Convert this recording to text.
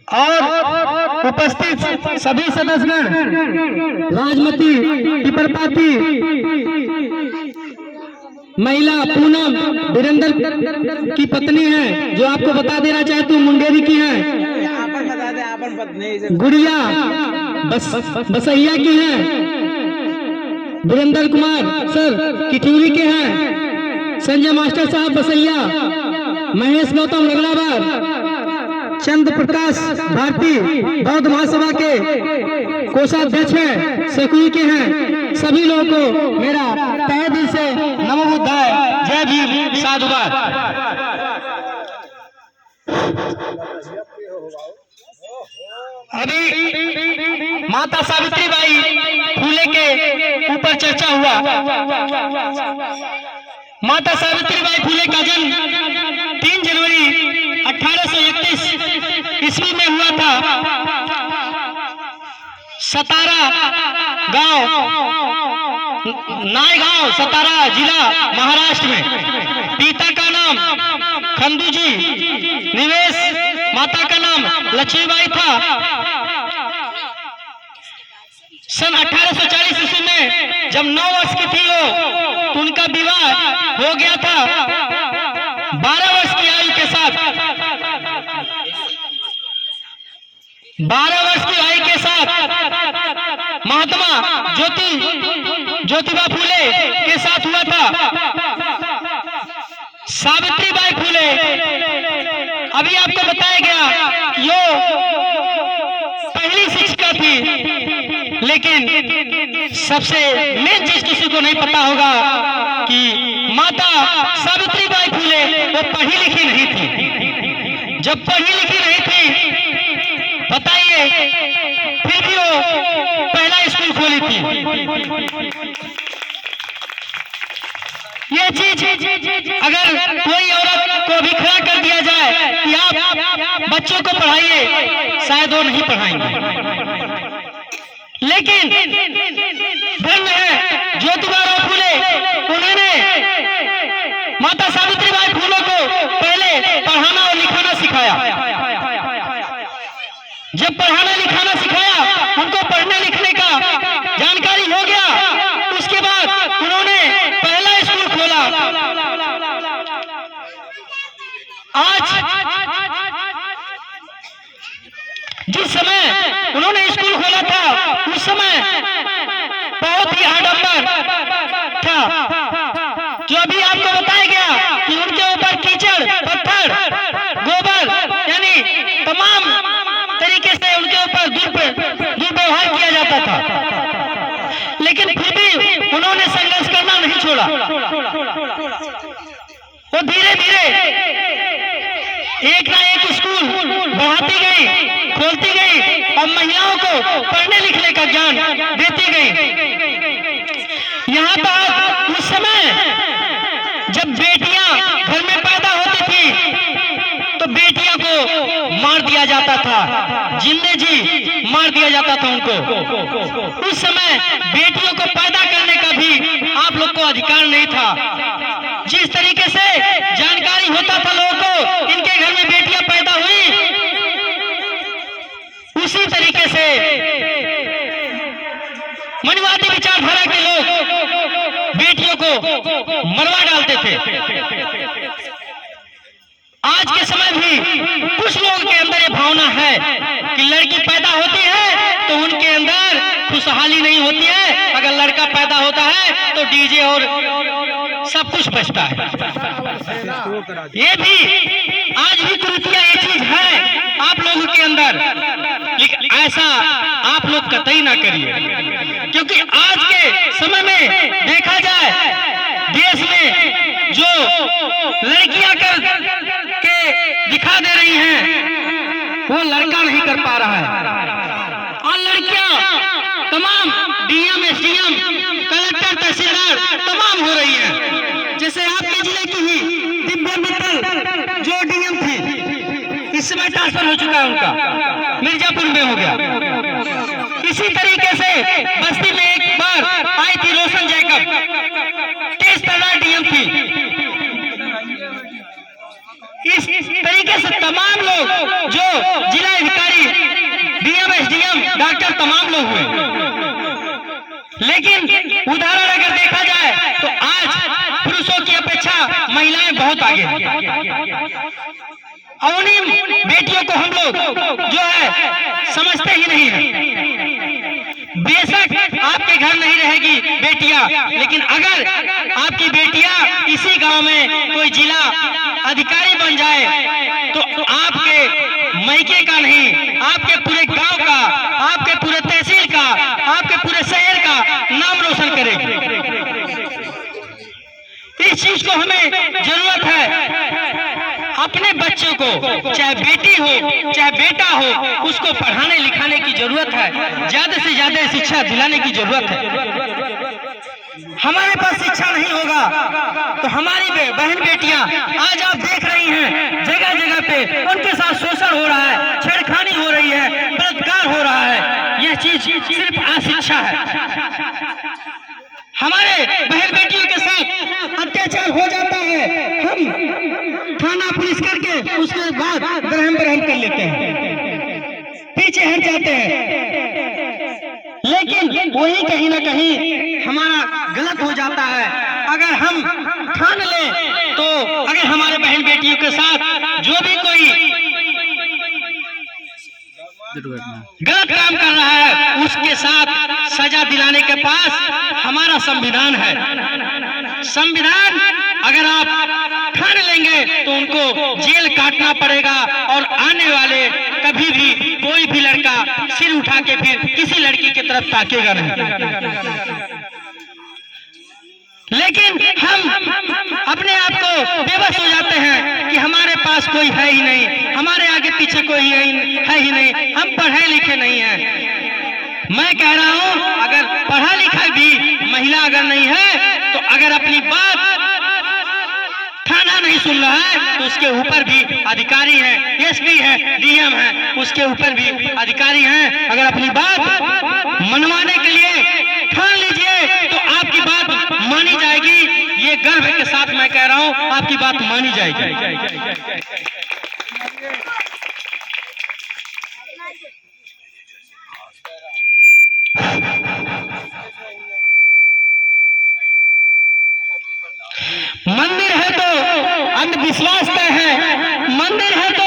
और उपस्थित सभी सदस्यगण, राजमती पिपरपाती महिला पूनम वीरेंद्र की पत्नी है, जो आपको बता देना चाहती हूँ मुंगेरी की है। गुड़िया बसैया की है। वीरेंद्र कुमार सर किठूरी के हैं। संजय मास्टर साहब बसैया। महेश गौतम रगड़ाबाद। चंद्र प्रकाश भारती बौद्ध महासभा के कोषाध्यक्ष हैं, सकुई के हैं। सभी लोगों को मेरा तहे दिल से नमो बुद्धाय, जय भीम, साधुवाद। अभी माता सावित्रीबाई फुले के ऊपर चर्चा हुआ। माता सावित्रीबाई फुले का जन्म 3 जनवरी 1831 ईस्वी में हुआ था। सतारा गांव, नायगांव, सतारा जिला, महाराष्ट्र में। पिता का नाम खंडूजी निवेश, माता का नाम लक्ष्मीबाई था। सन 1840 ईस्वी में जब 9 वर्ष की थी वो, तो उनका विवाह हो गया था। 12 वर्ष की आयु के साथ 12 वर्ष की आयु के साथ महात्मा ज्योतिबा फुले के साथ हुआ था। सावित्रीबाई फुले, अभी आपको बताया गया कि वो पहली शिक्षिका थी, लेकिन सबसे मेन चीज किसी को नहीं पता होगा कि माता सावित्रीबाई फुले वो पढ़ी लिखी नहीं थी। जब पढ़ी लिखी नहीं थी, बताइए, फिर भी वो पहला स्कूल खोली थी। ये चीज अगर कोई औरत को भी खड़ा कर दिया जाए कि आप बच्चों को पढ़ाइए, शायद वो नहीं पढ़ाएंगे। लेकिन धन्य है ज्योतिबा फुले, उन्होंने माता सावित्रीबाई फुले को पहले पढ़ाना और लिखाना सिखाया। जब पढ़ाना लिखाना सिखाया, उनको पढ़ने लिखने का जानकारी हो गया, उसके बाद उन्होंने पहला स्कूल खोला। आज जिस समय उन्होंने स्कूल खोला था, उस समय बहुत ही आडंबर था। जो अभी आपको बताया गया कि उनके ऊपर कीचड़, पत्थर, गोबर, यानी तमाम तरीके से उनके ऊपर दुर्व्यवहार किया जाता था, लेकिन फिर भी उन्होंने संघर्ष करना नहीं छोड़ा। वो धीरे धीरे एक ना एक स्कूल बढ़ाती गई, खोलती गई और महिलाओं को पढ़ने लिखने का ज्ञान देती गई। यहाँ पर उस समय जब बेटियां घर में पैदा होती थी, तो बेटियों को मार दिया जाता था, जिंदे जी मार दिया जाता था उनको। उस समय बेटियों को पैदा करने का भी आप लोग को अधिकार नहीं था। जिस तरीके से जानकारी होता था लोगों को इनके घर में बेटियां पैदा हुई, उसी तरीके से मनुवादी विचारधारा के लोग बेटियों को मरवा डालते थे। आज के समय भी कुछ लोगों के अंदर ये भावना है कि लड़की पैदा होती है तो उनके अंदर खुशहाली नहीं होती है, अगर लड़का पैदा होता है तो डीजे और सब कुछ बचता है। ये भी आज भी कुरीतियां ये चीज है आप लोगों के अंदर, लेकिन ऐसा आप लोग कतई ना करिए, क्योंकि आज के समय में देखा जाए देश में जो लड़कियां कर के दिखा दे रही हैं, वो लड़का नहीं कर पा रहा है। और लड़कियां तमाम डीएम, एसडीएम, कलेक्टर, तहसीलदार तमाम हो रही हैं। जैसे आपके जिले की ही दिव्या मित्तल जो डीएम थी, इस समय ट्रांसफर हो चुका है उनका, मिर्जापुर में हो गया। इसी तरीके से बस्ती में एक बार आई थी रोशन जैकब, तेज तर्रार डीएम थी। इस तरीके से तमाम लोग जो जिला अधिकारी, डीएम, एसडीएम, डॉक्टर तमाम लोग हुए, लेकिन उदाहरण अगर देखा जाए तो आज पुरुषों की अपेक्षा महिलाएं बहुत आगे हैं। और उन्हीं बेटियों को हम लोग जो है समझते ही नहीं है। बेशक आपके घर नहीं रहेगी बेटियां, लेकिन अगर आपकी बेटियां इसी गांव में कोई जिला अधिकारी बन जाए तो आपके मैके का नहीं, आपके पूरे गांव का, आपके पूरे तहसील का, आपके पूरे शहर का नाम रोशन करेगी। इस चीज को हमें जरूरत है। अपने बच्चों को, चाहे बेटी हो चाहे बेटा हो, उसको पढ़ाने लिखाने की जरूरत है, ज्यादा से ज्यादा शिक्षा दिलाने की जरूरत है। हमारे पास शिक्षा नहीं होगा तो हमारी बहन बेटियां आज आप देख रही हैं जगह जगह पे उनके साथ शोषण हो रहा है, छेड़खानी हो रही है, बलात्कार हो रहा है। यह चीज सिर्फ अशिक्षा है। हमारे बहन बेटियों के साथ अत्याचार हो जाता है, हम थाना पुलिस करके उसके बाद ग्रहण कर लेते हैं, पीछे हट जाते हैं। लेकिन वही कहीं ना कहीं हमारा गलत हो जाता है। अगर हम ठान लें तो अगर हमारे बहन बेटियों के साथ जो भी कोई गलत काम कर रहा है उसके साथ सजा दिलाने के पास हमारा संविधान है। संविधान अगर आप ठान लेंगे तो उनको जेल काटना पड़ेगा और आने वाले कभी भी कोई भी लड़का सिर उठा के फिर किसी लड़की की तरफ ताकेगा नहीं। लेकिन हम अपने आप को बेबस हो जाते हैं कि हमारे पास कोई है ही नहीं, हमारे आगे पीछे कोई है ही नहीं, हम पढ़े लिखे नहीं हैं। मैं कह रहा हूं अगर पढ़ा लिखा भी महिला अगर नहीं है तो अगर अपनी बात थाना नहीं सुन रहा है तो उसके ऊपर भी अधिकारी है, एसपी है, डीएम है, उसके ऊपर भी अधिकारी हैं। अगर अपनी बात मनवाने के लिए ठान लीजिए तो आपकी बात मानी जाएगी। ये गर्व के साथ मैं कह रहा हूं आपकी बात मानी जाएगी।